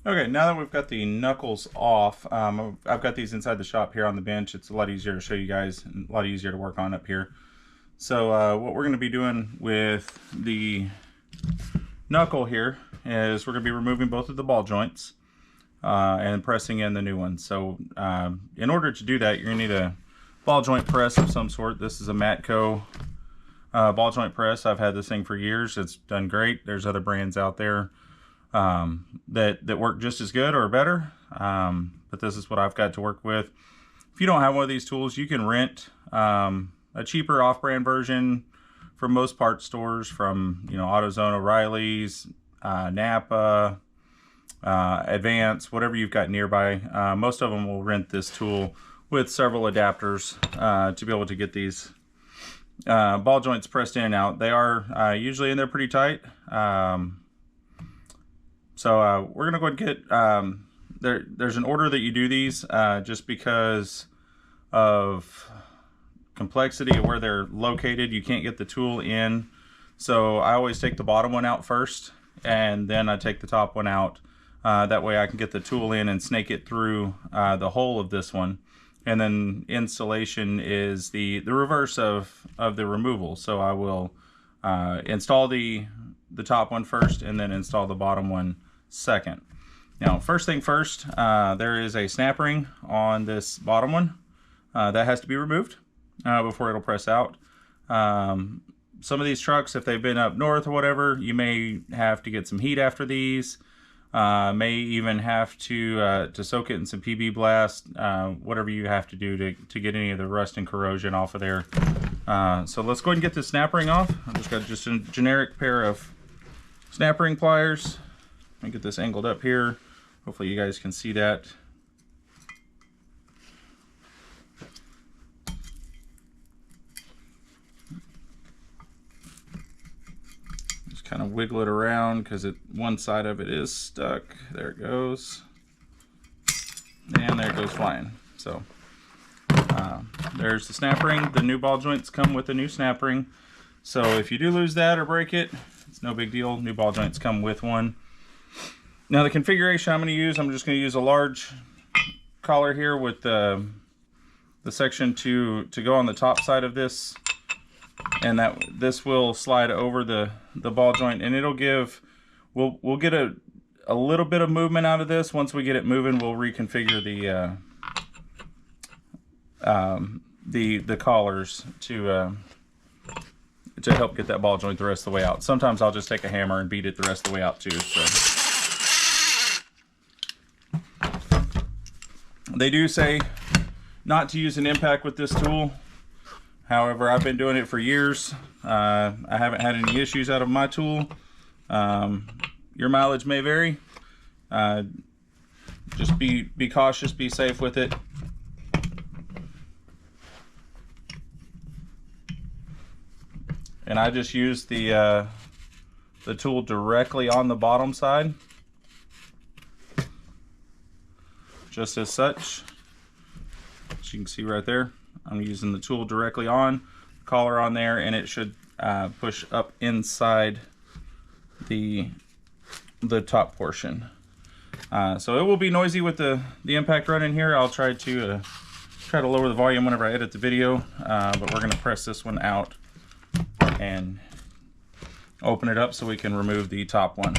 Okay, now that we've got the knuckles off, I've got these inside the shop here on the bench. It's a lot easier to show you guys and a lot easier to work on up here. So what we're going to be doing with the knuckle here is we're going to be removing both of the ball joints and pressing in the new ones. So in order to do that, you're going to need a ball joint press of some sort. This is a Matco ball joint press. I've had this thing for years. It's done great. There's other brands out there that work just as good or better, but this is what I've got to work with. If you don't have one of these tools, you can rent a cheaper off-brand version from most parts stores, from AutoZone, O'Reilly's, Napa, Advance, whatever you've got nearby. Most of them will rent this tool with several adapters to be able to get these ball joints pressed in and out. They are usually in there pretty tight. So we're gonna go ahead and get there's an order that you do these just because of complexity of where they're located. You can't get the tool in, so I always take the bottom one out first and then I take the top one out. That way I can get the tool in and snake it through the hole of this one, and then installation is the reverse of the removal. So I will install the top one first and then install the bottom one second. Now, first thing first, there is a snap ring on this bottom one that has to be removed before it'll press out. Some of these trucks, if they've been up north or whatever, you may have to get some heat after these. May even have to soak it in some PB Blast, whatever you have to do to get any of the rust and corrosion off of there. So let's go ahead and get this snap ring off. I've just got a generic pair of snap ring pliers. Let me get this angled up here. Hopefully you guys can see that. Just kind of wiggle it around because one side of it is stuck. There it goes. And there it goes flying. So there's the snap ring. The new ball joints come with a new snap ring. So if you do lose that or break it, it's no big deal. New ball joints come with one. Now the configuration I'm going to use, I'm just going to use a large collar here with the section to go on the top side of this, and this will slide over the ball joint, and it'll give, we'll get a little bit of movement out of this. Once we get it moving, we'll reconfigure the collars to help get that ball joint the rest of the way out. Sometimes I'll just take a hammer and beat it the rest of the way out too. So they do say not to use an impact with this tool. However, I've been doing it for years. I haven't had any issues out of my tool. Your mileage may vary. Just be cautious, be safe with it. And I just use the tool directly on the bottom side, just as such. As you can see right there, I'm using the tool directly on, collar on there, and it should push up inside the top portion. So it will be noisy with the impact running here. I'll try to lower the volume whenever I edit the video, but we're going to press this one out and open it up so we can remove the top one.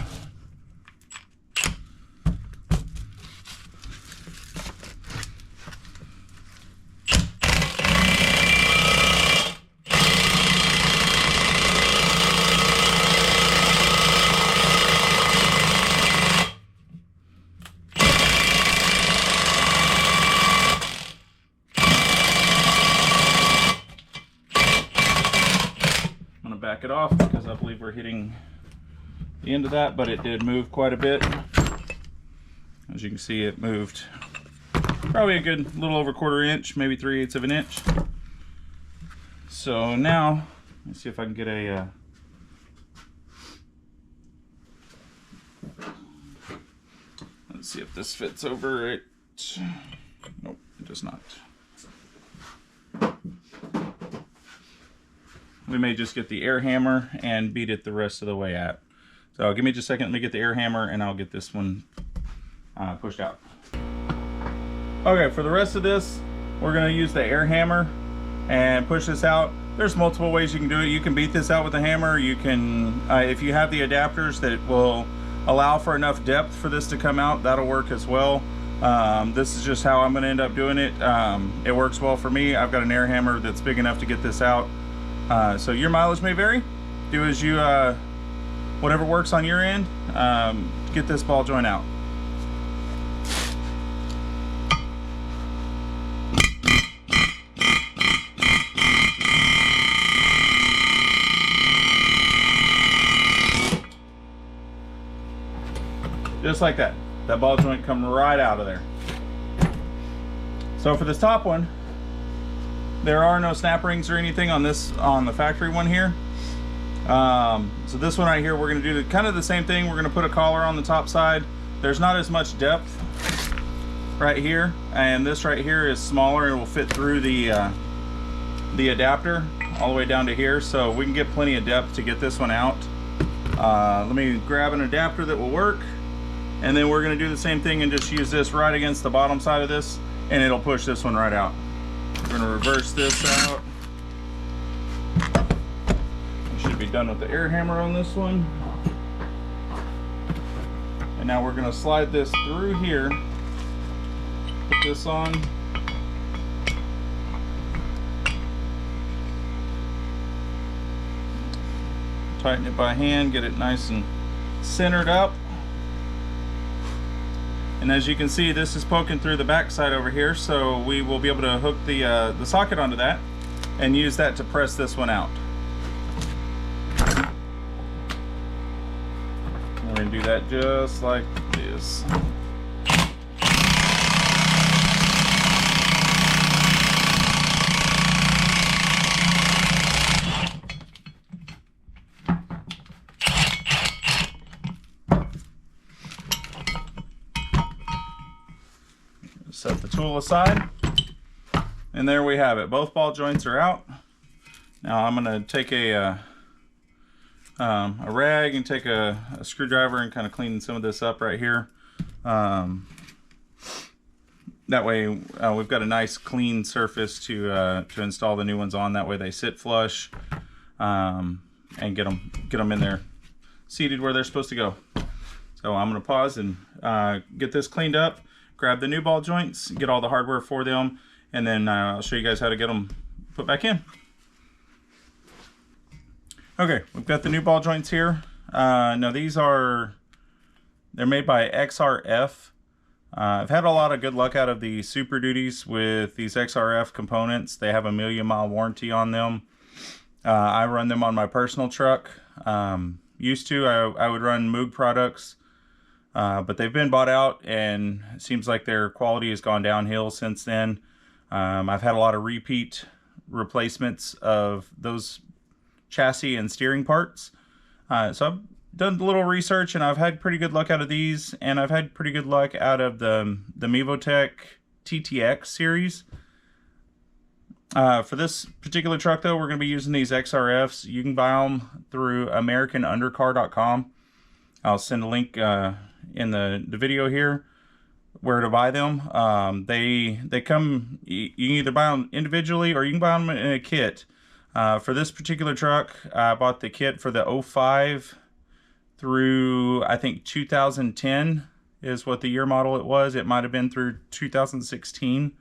Back it off because I believe we're hitting the end of that, but it did move quite a bit. As you can see, it moved probably a good little over 1/4 inch, maybe 3/8 of an inch. So now let's see if I can get a let's see if this fits over it. Nope, it does not. We may just get the air hammer and beat it the rest of the way out. So give me just a second, let me get the air hammer and I'll get this one pushed out. Okay, for the rest of this, we're going to use the air hammer and push this out. There's multiple ways you can do it. You can beat this out with a hammer. You can, if you have the adapters that will allow for enough depth for this to come out, that'll work as well. This is just how I'm going to end up doing it. It works well for me. I've got an air hammer that's big enough to get this out. So your mileage may vary. Do as you, whatever works on your end, get this ball joint out. Just like that. That ball joint come right out of there. So for this top one, there are no snap rings or anything on this, on the factory one here. So this one right here, we're going to do kind of the same thing. We're going to put a collar on the top side. There's not as much depth right here, and this right here is smaller. It will fit through the adapter all the way down to here, so we can get plenty of depth to get this one out. Let me grab an adapter that will work. And then we're going to do the same thing and just use this right against the bottom side of this, and it'll push this one right out. We're going to reverse this out. We should be done with the air hammer on this one. And now we're going to slide this through here. Put this on. Tighten it by hand, get it nice and centered up. And as you can see, this is poking through the back side over here, so we will be able to hook the socket onto that and use that to press this one out. We're going to do that just like this. Set the tool aside, and there we have it. Both ball joints are out. Now I'm going to take a rag and take a screwdriver and kind of clean some of this up right here. That way we've got a nice clean surface to install the new ones on. That way they sit flush, and get them in there seated where they're supposed to go. So I'm going to pause and get this cleaned up. Grab the new ball joints, get all the hardware for them, and then I'll show you guys how to get them put back in. Okay, we've got the new ball joints here. Now they're made by XRF. I've had a lot of good luck out of the SuperDuties with these XRF components. They have a 1,000,000-mile warranty on them. I run them on my personal truck. Used to, I would run Moog products. But they've been bought out, and it seems like their quality has gone downhill since then. I've had a lot of repeat replacements of those chassis and steering parts. So I've done a little research, and I've had pretty good luck out of these, and I've had pretty good luck out of the Mevotech TTX series. For this particular truck, though, we're going to be using these XRFs. You can buy them through AmericanUndercar.com. I'll send a link in the video here where to buy them. They come, you can either buy them individually or you can buy them in a kit. For this particular truck, I bought the kit for the 05 through, I think, 2010 is what the year model it was. It might have been through 2016.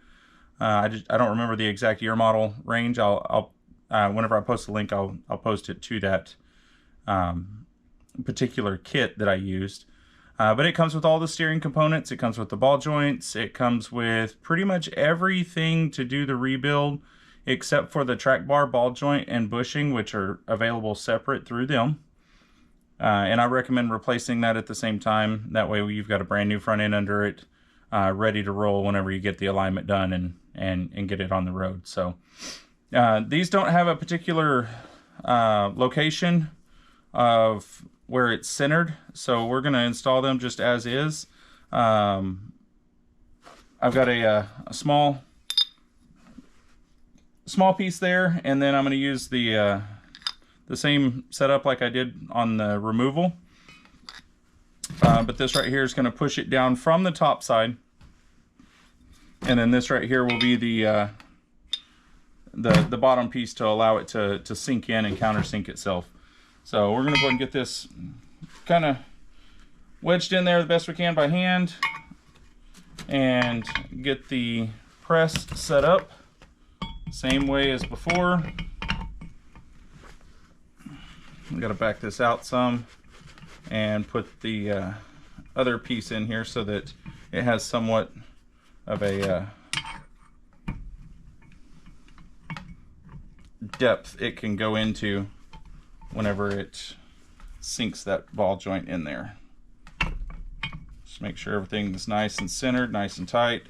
I don't remember the exact year model range. I'll whenever I post a link, I'll post it to that particular kit that I used. But it comes with all the steering components. It comes with the ball joints. It comes with pretty much everything to do the rebuild except for the track bar, ball joint, and bushing, which are available separate through them. And I recommend replacing that at the same time. That way you've got a brand new front end under it, ready to roll whenever you get the alignment done and get it on the road. So these don't have a particular location of where it's centered, so we're going to install them just as is. I've got a small piece there, and then I'm going to use the same setup like I did on the removal. but this right here is going to push it down from the top side, and then this right here will be the bottom piece to allow it to sink in and countersink itself. So we're going to go ahead and get this kind of wedged in there the best we can by hand, and get the press set up same way as before. I'm going to back this out some and put the other piece in here so that it has somewhat of a depth it can go into whenever it sinks that ball joint in there. Just make sure everything's nice and centered, nice and tight,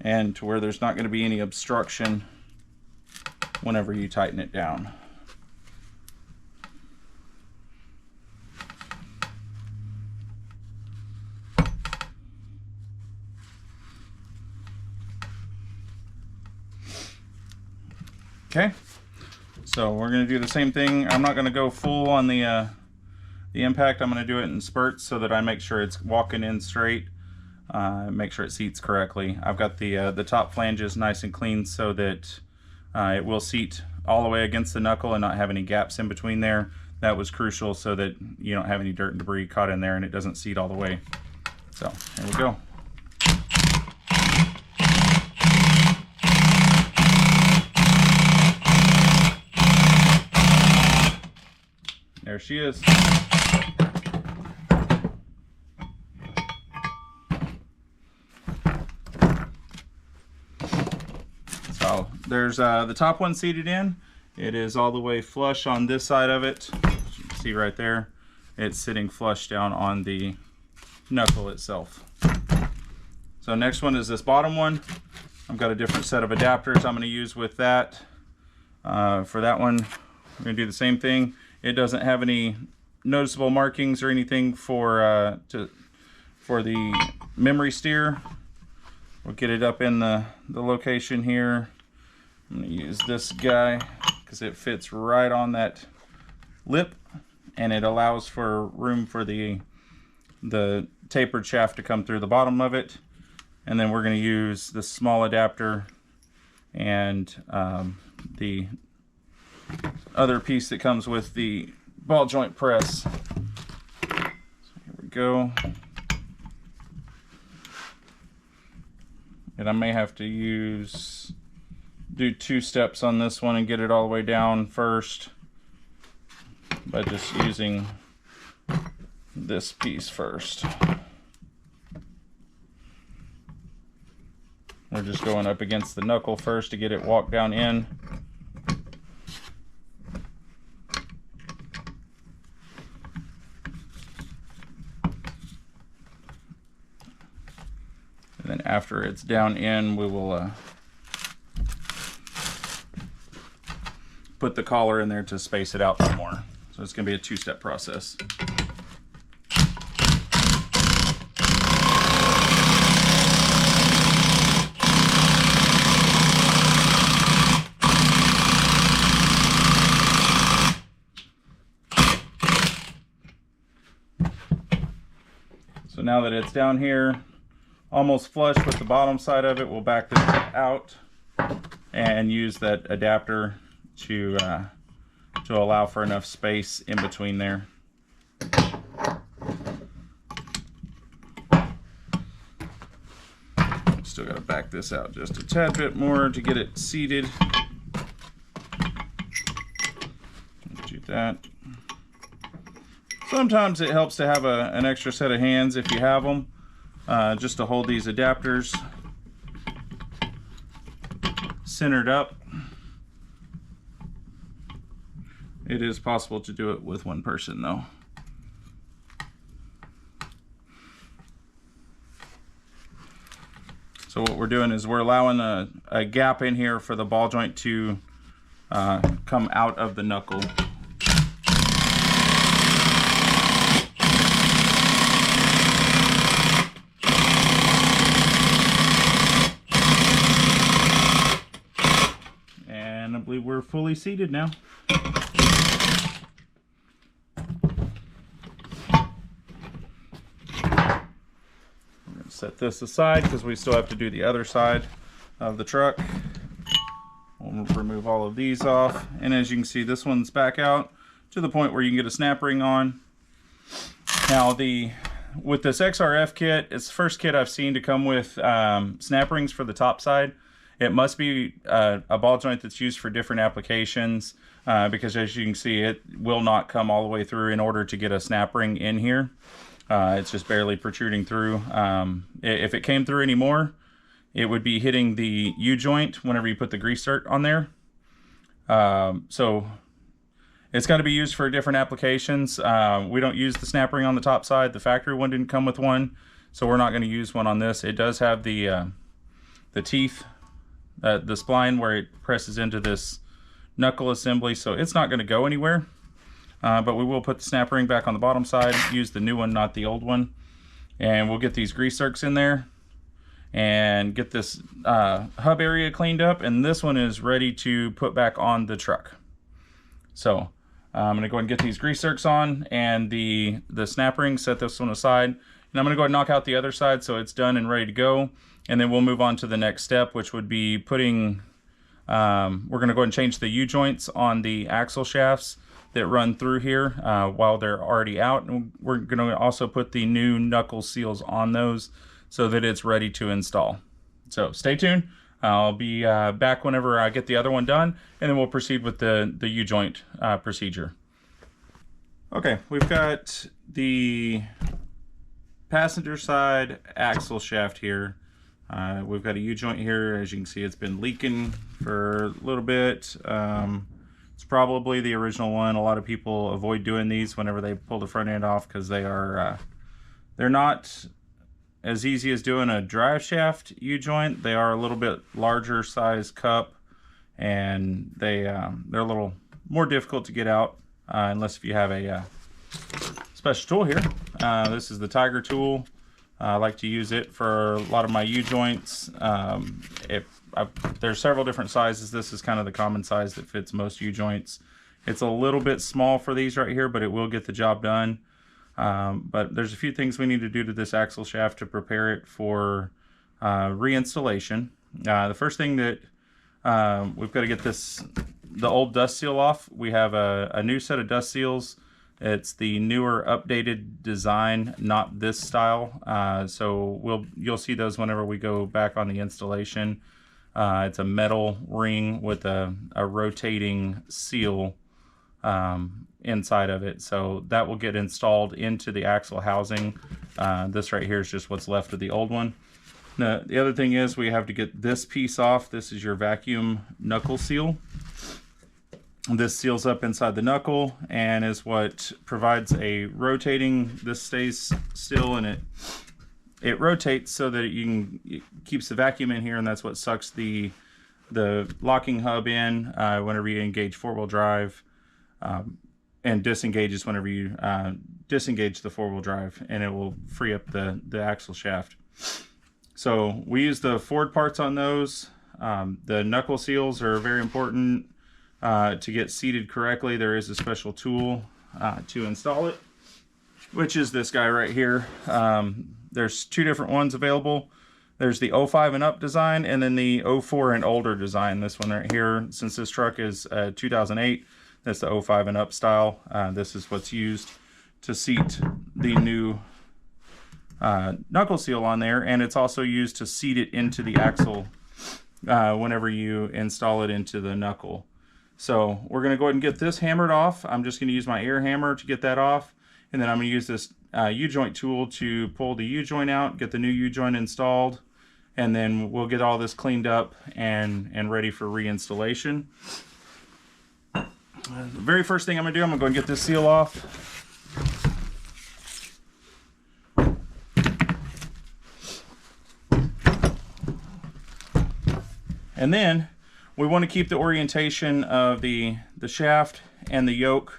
and to where there's not going to be any obstruction whenever you tighten it down. Okay, so we're going to do the same thing. I'm not going to go full on the impact. I'm going to do it in spurts so that I make sure it's walking in straight, make sure it seats correctly. I've got the top flanges nice and clean so that it will seat all the way against the knuckle and not have any gaps in between there. That was crucial so that you don't have any dirt and debris caught in there and it doesn't seat all the way. So here we go. There she is. So there's the top one seated in. It is all the way flush on this side of it. As you can see right there, it's sitting flush down on the knuckle itself. So next one is this bottom one. I've got a different set of adapters I'm going to use with that. For that one, we're going to do the same thing. It doesn't have any noticeable markings or anything for the memory steer. We'll get it up in the location here. I'm going to use this guy because it fits right on that lip, and it allows for room for the tapered shaft to come through the bottom of it. And then we're going to use the small adapter and the other piece that comes with the ball joint press. So here we go. And I may have to do 2 steps on this one and get it all the way down first by just using this piece first. We're just going up against the knuckle first to get it walked down in. And then after it's down in, we will put the collar in there to space it out some more. So it's going to be a 2-step process. So now that it's down here, almost flush with the bottom side of it, we'll back this out and use that adapter to allow for enough space in between there. Still got to back this out just a tad bit more to get it seated. Do that. Sometimes it helps to have an extra set of hands if you have them, just to hold these adapters centered up. It is possible to do it with one person though. So what we're doing is we're allowing a gap in here for the ball joint to come out of the knuckle. And I believe we're fully seated now. set this aside because we still have to do the other side of the truck. We'll remove all of these off, and as you can see, this one's back out to the point where you can get a snap ring on. Now with this XRF kit, it's the first kit I've seen to come with snap rings for the top side. It must be a ball joint that's used for different applications because as you can see, it will not come all the way through in order to get a snap ring in here. It's just barely protruding through. If it came through anymore, it would be hitting the U-joint whenever you put the grease zerk on there. So it's got to be used for different applications. We don't use the snap ring on the top side. The factory one didn't come with one, so we're not going to use one on this. It does have the teeth, the spline where it presses into this knuckle assembly, so it's not going to go anywhere. But we will put the snap ring back on the bottom side, use the new one, not the old one. And we'll get these grease zerks in there and get this hub area cleaned up, and this one is ready to put back on the truck. So I'm going to go ahead and get these grease zerks on and the snap ring, set this one aside, and I'm going to go ahead and knock out the other side so it's done and ready to go, and then we'll move on to the next step, which would be putting, we're going to go ahead and change the U-joints on the axle shafts that run through here while they're already out, and we're going to also put the new knuckle seals on those so that it's ready to install. So stay tuned. I'll be back whenever I get the other one done, and then we'll proceed with the U-joint procedure. Okay, we've got the passenger side axle shaft here. We've got a U-joint here. As you can see, it's been leaking for a little bit. It's probably the original one. A lot of people avoid doing these whenever they pull the front end off because they are they're not as easy as doing a drive shaft U-joint. They are a little bit larger size cup, and they're a little more difficult to get out unless if you have a special tool here. This is the Tiger tool. I like to use it for a lot of my U-joints. There's several different sizes. This is kind of the common size that fits most U-joints. It's a little bit small for these right here, but it will get the job done. But there's a few things we need to do to this axle shaft to prepare it for reinstallation. The first thing that we've got to get the old dust seal off. We have a new set of dust seals. It's the newer updated design, not this style. So you'll see those whenever we go back on the installation. It's a metal ring with a rotating seal inside of it, so that will get installed into the axle housing. This right here is just what's left of the old one. Now, the other thing is we have to get this piece off. This is your vacuum knuckle seal. This seals up inside the knuckle and is what provides a rotating. This stays still and it rotates so that it keeps the vacuum in here, and that's what sucks the locking hub in whenever you engage four-wheel drive. And disengages whenever you disengage the four-wheel drive, and it will free up the axle shaft. So we use the Ford parts on those. The knuckle seals are very important to get seated correctly. There is a special tool to install it, which is this guy right here. There's two different ones available. There's the 05 and up design, and then the 04 and older design. This one right here, since this truck is 2008, that's the 05 and up style. This is what's used to seat the new knuckle seal on there, and it's also used to seat it into the axle whenever you install it into the knuckle. So we're going to go ahead and get this hammered off. I'm just going to use my air hammer to get that off, and then I'm going to use this U-joint tool to pull the U-joint out, get the new U-joint installed, and then we'll get all this cleaned up and ready for reinstallation. The very first thing I'm going to do, I'm going to go and get this seal off. And then we want to keep the orientation of the shaft and the yoke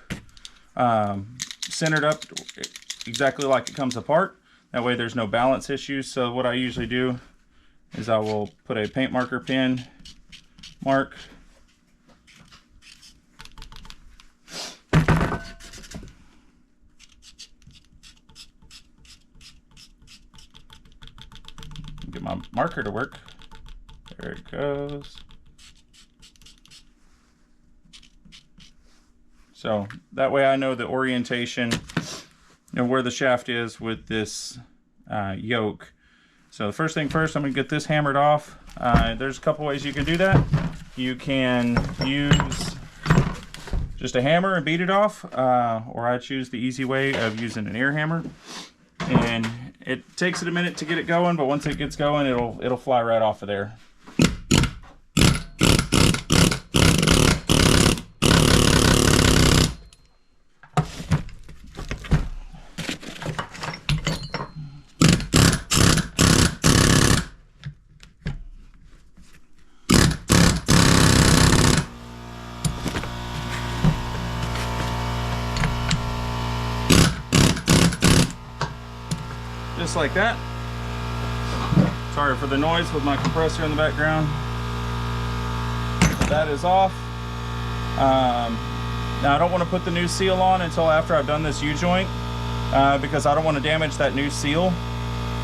centered up exactly like it comes apart. That way there's no balance issues. So what I usually do is I will put a paint marker pen, mark, marker to work. There it goes. So that way I know the orientation and where the shaft is with this yoke. So the first thing first, I'm going to get this hammered off. There's a couple ways you can do that. You can use just a hammer and beat it off, or I choose the easy way of using an air hammer. And it takes it a minute to get it going, but once it gets going, it'll fly right off of there. Just like that. Sorry for the noise with my compressor in the background. That is off. Now I don't want to put the new seal on until after I've done this U-joint because I don't want to damage that new seal.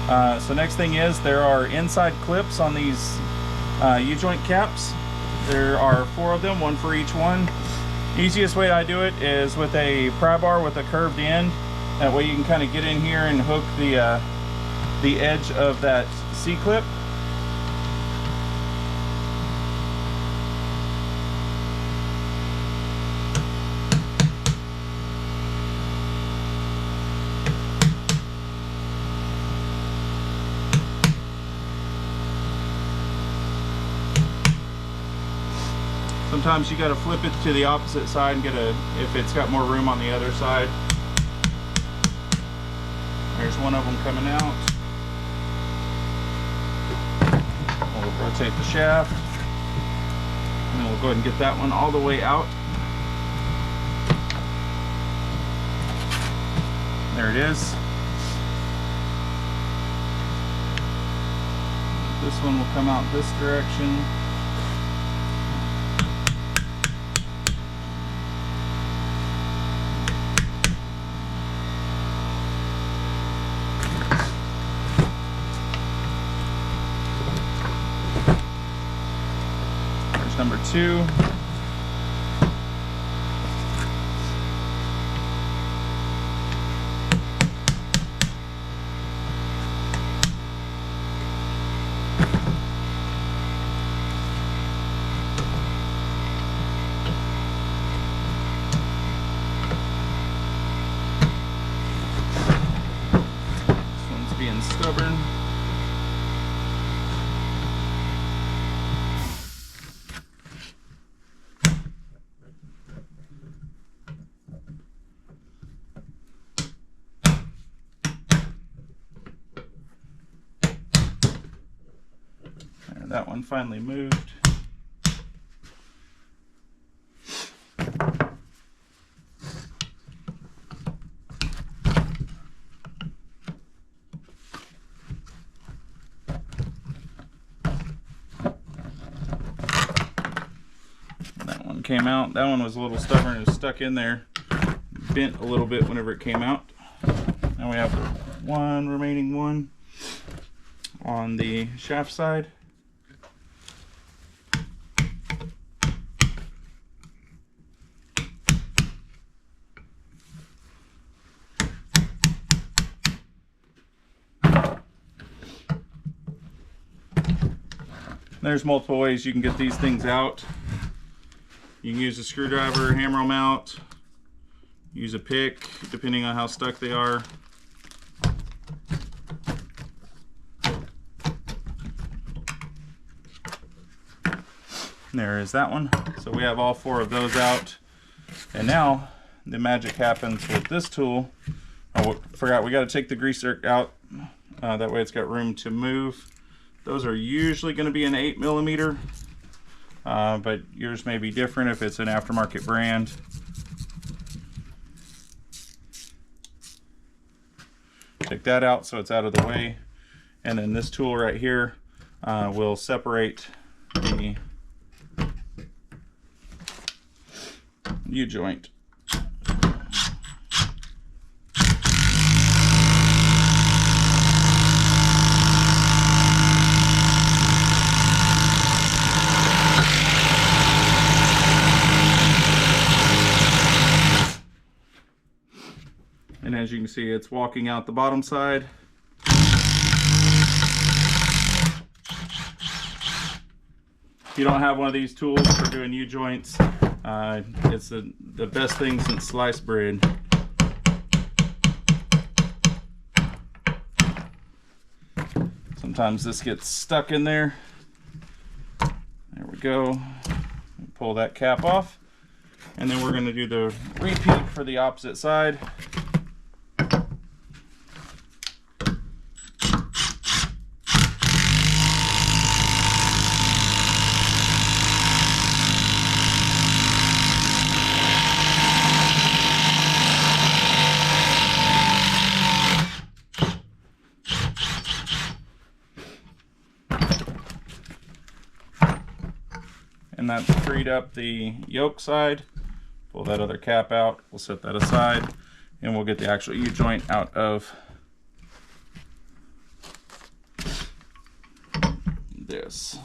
So next thing is there are inside clips on these U-joint caps. There are 4 of them, one for each one. Easiest way I do it is with a pry bar with a curved end. That way you can kind of get in here and hook the edge of that C-clip. Sometimes you got to flip it to the opposite side and get if it's got more room on the other side. There's one of them coming out. We'll rotate the shaft, and then we'll go ahead and get that one all the way out. There it is. This one will come out this direction. Number 2. This one's being stubborn. That one finally moved. That one came out. That one was a little stubborn. It was stuck in there. Bent a little bit whenever it came out. Now we have one remaining one on the shaft side. There's multiple ways you can get these things out. You can use a screwdriver, hammer them out, use a pick, depending on how stuck they are. There is that one. So we have all 4 of those out. And now the magic happens with this tool. Oh, forgot, we got to take the greaser out. That way it's got room to move. Those are usually going to be an 8mm, but yours may be different if it's an aftermarket brand. Take that out so it's out of the way. And then this tool right here will separate the U-joint. And as you can see, it's walking out the bottom side. If you don't have one of these tools for doing U-joints, it's the best thing since sliced bread. Sometimes this gets stuck in there. There we go. Pull that cap off. And then we're going to do the repeat for the opposite side. And that's freed up the yoke side. Pull that other cap out. We'll set that aside, and we'll get the actual U-joint out of this.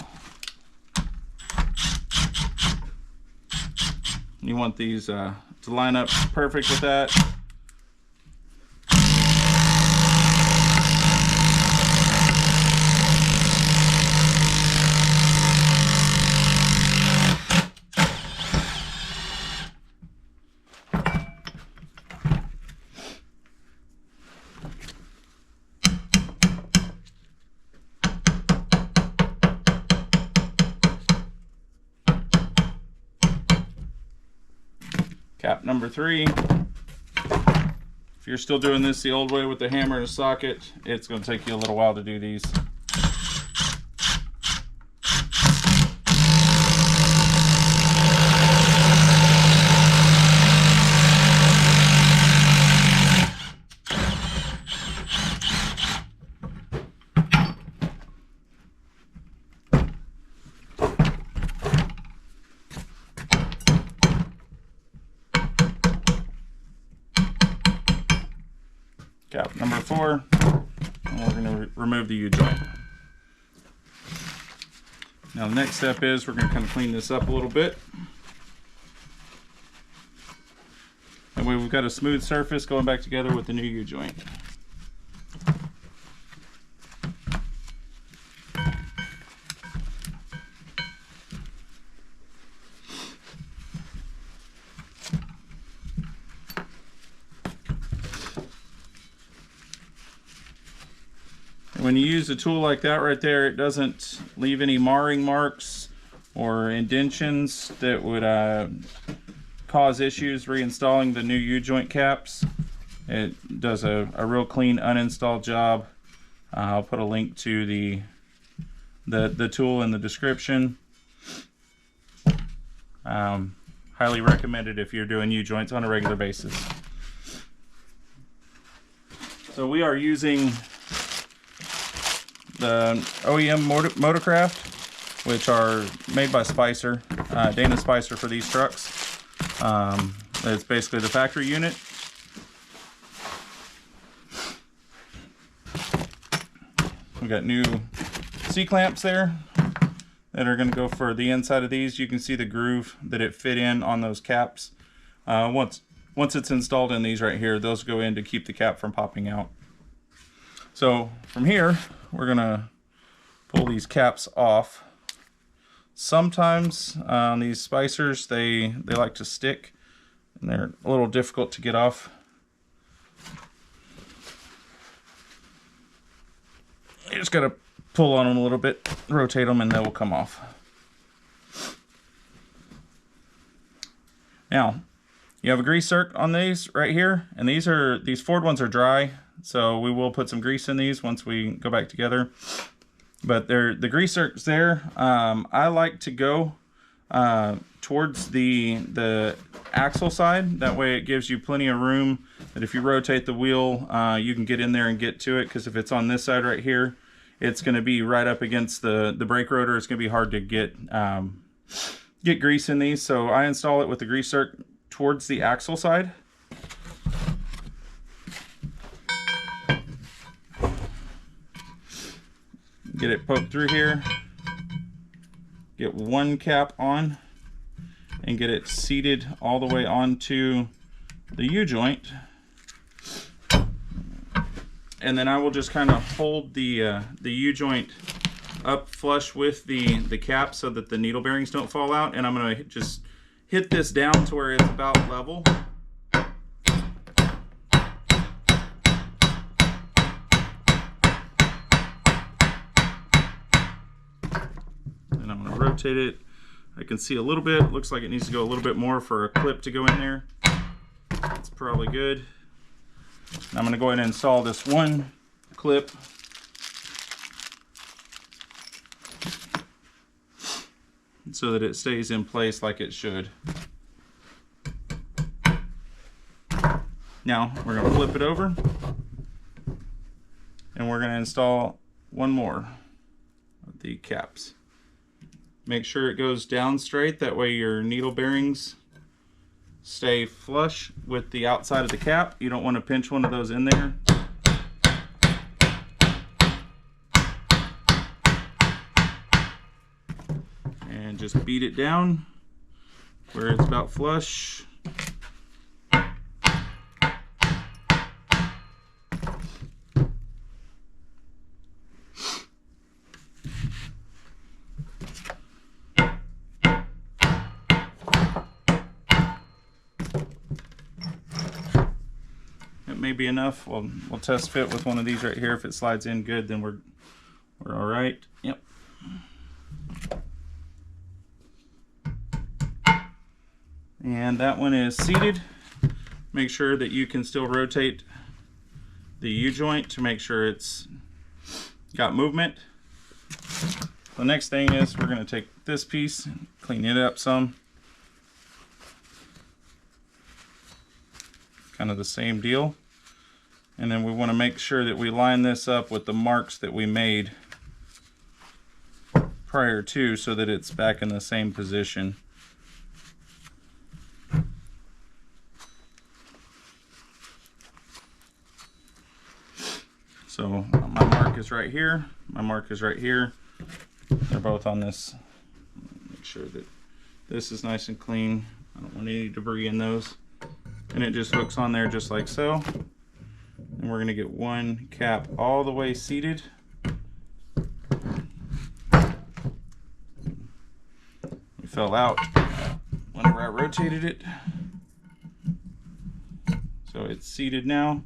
You want these to line up perfect with that. Cap number 3. If you're still doing this the old way with the hammer and a socket, it's going to take you a little while to do these. Cap number 4, and we're going to remove the U-joint. Now the next step is we're going to kind of clean this up a little bit. That way we've got a smooth surface going back together with the new U-joint. When you use a tool like that right there, it doesn't leave any marring marks or indentions that would cause issues reinstalling the new U-joint caps. It does a real clean uninstall job. I'll put a link to the tool in the description. Highly recommended if you're doing U-joints on a regular basis. So we are using the OEM Motorcraft, which are made by Spicer, Dana Spicer for these trucks. It's basically the factory unit. We've got new C-clamps there that are going to go for the inside of these. You can see the groove that it fit in on those caps. Once it's installed in these right here, those go in to keep the cap from popping out. So from here, we're gonna pull these caps off. Sometimes on these Spicers, they like to stick, and they're a little difficult to get off. You just gotta pull on them a little bit, rotate them, and they will come off. Now, you have a grease zerk on these right here, and these Ford ones are dry. So we will put some grease in these once we go back together. But the grease zerk's there. I like to go towards the axle side. That way it gives you plenty of room that if you rotate the wheel, you can get in there and get to it. Because if it's on this side right here, it's going to be right up against the brake rotor. It's going to be hard to get grease in these. So I install it with the grease zerk towards the axle side. Get it poked through here, get one cap on, and get it seated all the way onto the U-joint. and then I will just kind of hold the U-joint up flush with the cap so that the needle bearings don't fall out, and I'm going to just hit this down to where it's about level. And I'm going to rotate it. I can see a little bit. Looks like it needs to go a little bit more for a clip to go in there. That's probably good. And I'm going to go ahead and install this one clip. So that it stays in place like it should. Now we're going to flip it over and we're going to install one more of the caps. Make sure it goes down straight, that way your needle bearings stay flush with the outside of the cap. You don't want to pinch one of those in there. And just beat it down where it's about flush. It may be enough. We'll test fit with one of these right here. If it slides in good, then we're all right. Yep. And that one is seated. Make sure that you can still rotate the U-joint to make sure it's got movement. The next thing is we're going to take this piece and clean it up some. Kind of the same deal. And then we want to make sure that we line this up with the marks that we made prior to, so that it's back in the same position. So my mark is right here, my mark is right here. They're both on this. Make sure that this is nice and clean. I don't want any debris in those. And it just hooks on there just like so. And we're going to get one cap all the way seated. It fell out whenever I rotated it. So it's seated now.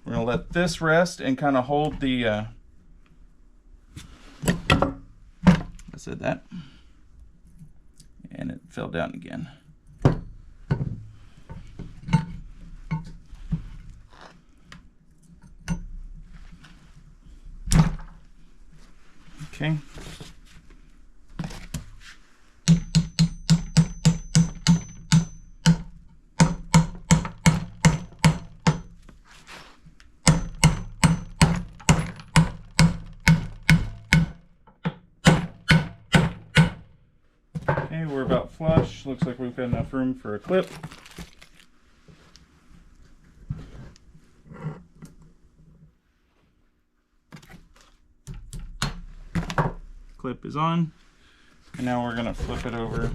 We're going to let this rest and kind of hold the, I said that, and it fell down again. Okay. Okay, we're about flush. Looks like we've got enough room for a clip. Clip is on, and now we're going to flip it over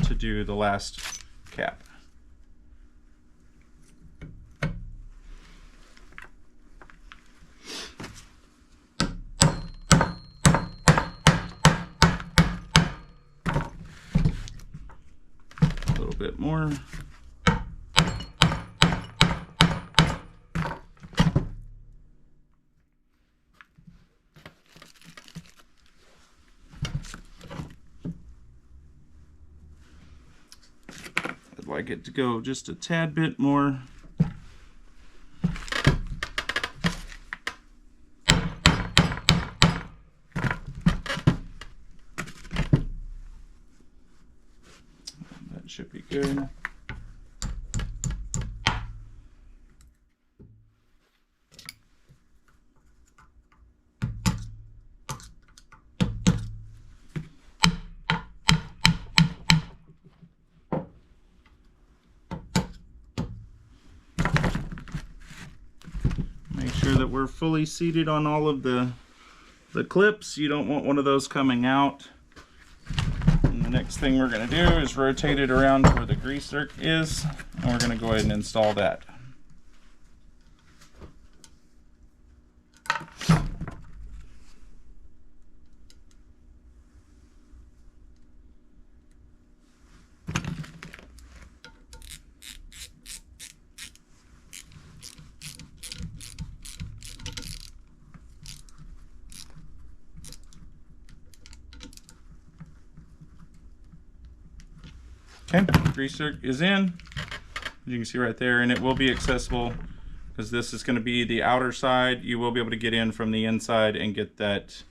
to do the last cap. A little bit more. Like it to go just a tad bit more. That should be good. Make sure that we're fully seated on all of the clips. You don't want one of those coming out. And The next thing we're going to do is rotate it around to where the grease zerk is, and we're going to go ahead and install that. Okay, grease zerk is in, as you can see right there, and it will be accessible because this is going to be the outer side. You will be able to get in from the inside and get that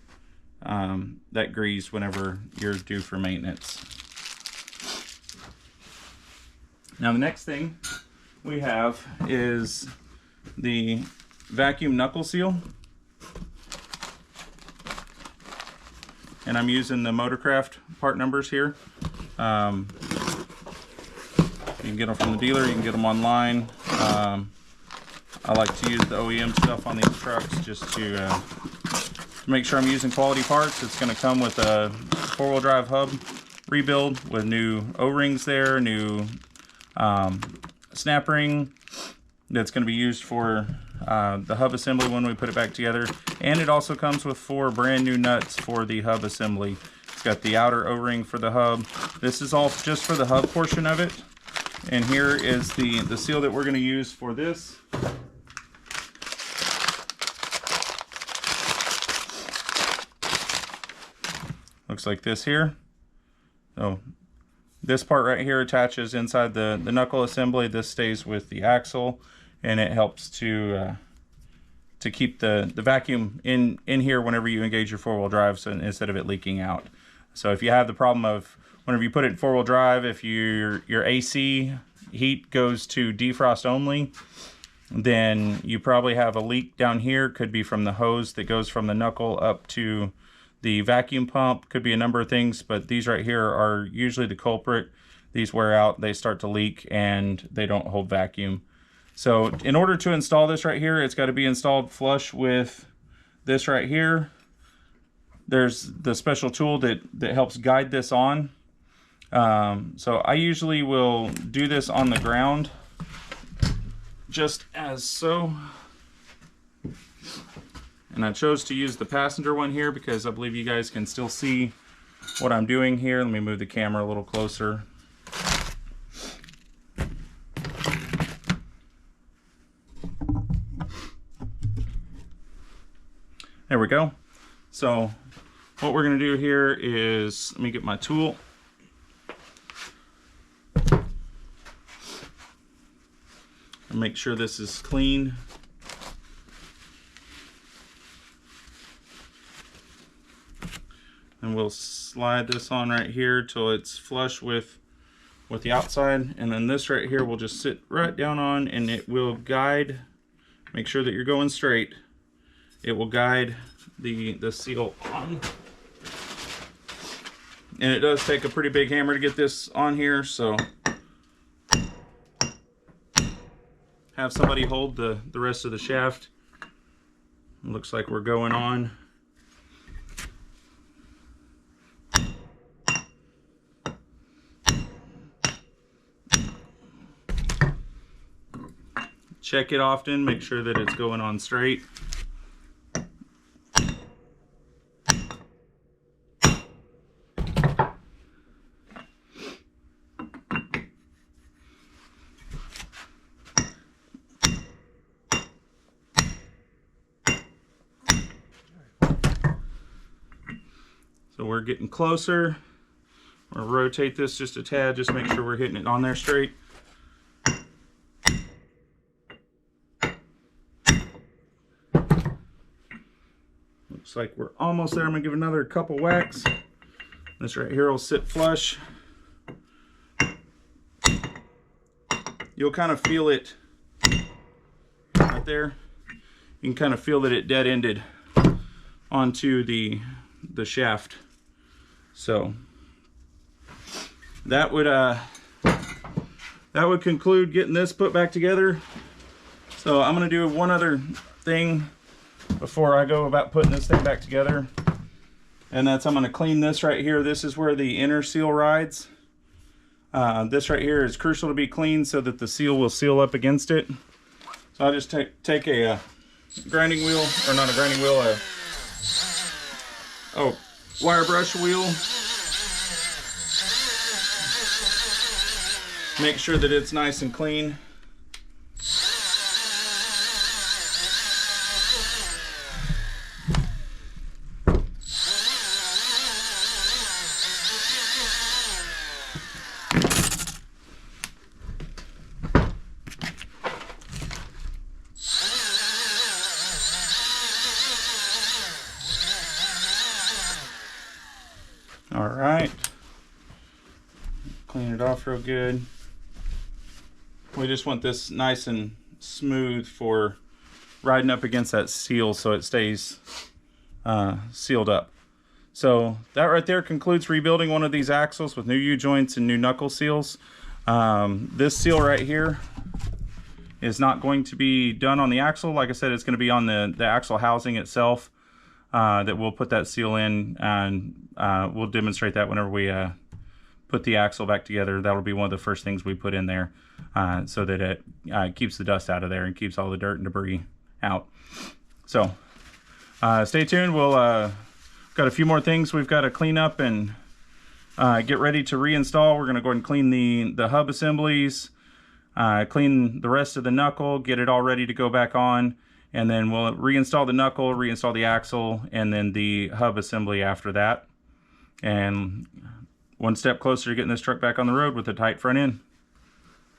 that grease whenever you're due for maintenance. Now the next thing we have is the vacuum knuckle seal, and I'm using the Motorcraft part numbers here. You can get them from the dealer, you can get them online. I like to use the OEM stuff on these trucks just to make sure I'm using quality parts. It's going to come with a four-wheel drive hub rebuild with new O-rings there, new snap ring that's going to be used for the hub assembly when we put it back together. And it also comes with 4 brand new nuts for the hub assembly. It's got the outer O-ring for the hub. This is all just for the hub portion of it. And here is the seal that we're going to use for this. Looks like this here. So this part right here attaches inside the knuckle assembly. This stays with the axle, and it helps to keep the vacuum in here whenever you engage your four-wheel drive, so instead of it leaking out. So if you have the problem of whenever you put it in four-wheel drive, if your AC heat goes to defrost only, then you probably have a leak down here. Could be from the hose that goes from the knuckle up to the vacuum pump. Could be a number of things, but these right here are usually the culprit. These wear out, they start to leak, and they don't hold vacuum. So in order to install this right here, it's got to be installed flush with this right here. There's the special tool that helps guide this on. So I usually will do this on the ground, just as so. And I chose to use the passenger one here because I believe you guys can still see what I'm doing here. Let me move the camera a little closer. There we go. So what we're going to do here is, let me get my tool. And make sure this is clean. And we'll slide this on right here till it's flush with the outside, and then this right here will just sit right down on, and it will guide. Make sure that you're going straight. It will guide the seal on. And it does take a pretty big hammer to get this on here, so have somebody hold the rest of the shaft. It looks like we're going on. Check it often, make sure that it's going on straight. So we're getting closer. We'll rotate this just a tad, just make sure we're hitting it on there straight. Looks like we're almost there. I'm gonna give another couple whacks. This right here will sit flush. You'll kind of feel it right there. You can kind of feel that it dead-ended onto the shaft. So that would conclude getting this put back together. So I'm gonna do one other thing before I go about putting this thing back together. And I'm going to clean this right here. This is where the inner seal rides. This right here is crucial to be cleaned so that the seal will seal up against it. So I'll just take a grinding wheel, or not a grinding wheel, wire brush wheel. Make sure that it's nice and clean. All right, clean it off real good. We just want this nice and smooth for riding up against that seal so it stays sealed up. So that right there concludes rebuilding one of these axles with new U-joints and new knuckle seals. This seal right here is not going to be done on the axle. Like I said, it's going to be on the axle housing itself. That we'll put that seal in, and we'll demonstrate that whenever we put the axle back together. That'll be one of the first things we put in there, so that it keeps the dust out of there and keeps all the dirt and debris out. So stay tuned. We'll got a few more things we've got to clean up and get ready to reinstall. We're going to go ahead and clean the hub assemblies, clean the rest of the knuckle, get it all ready to go back on. And then we'll reinstall the knuckle, reinstall the axle, and then the hub assembly after that. And one step closer to getting this truck back on the road with a tight front end.